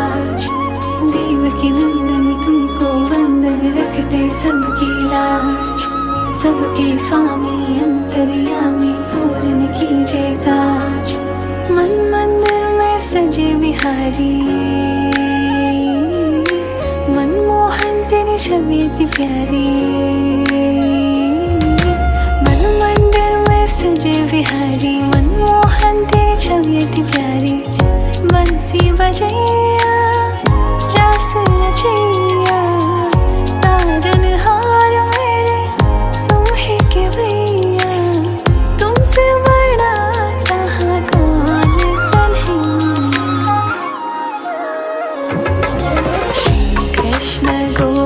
आज। देवकी नंदन तुमको वंदन रखते सबकी लाज। सबके स्वामी अंतर्यामी पूर्ण कीजिए काज। मन मंदिर में सजे बिहारी, मनमोहन तेरी छवि अति प्यारी। मन मंदिर में सजे बिहारी, मनमोहन तेरी छवि अति प्यारी। बंसी बजैया रास रचैया, तारनहार मेरे तुम ही के भैया। तुमसे बड़ा कहाँ कौन कन्हैया। श्री कृष्ण गो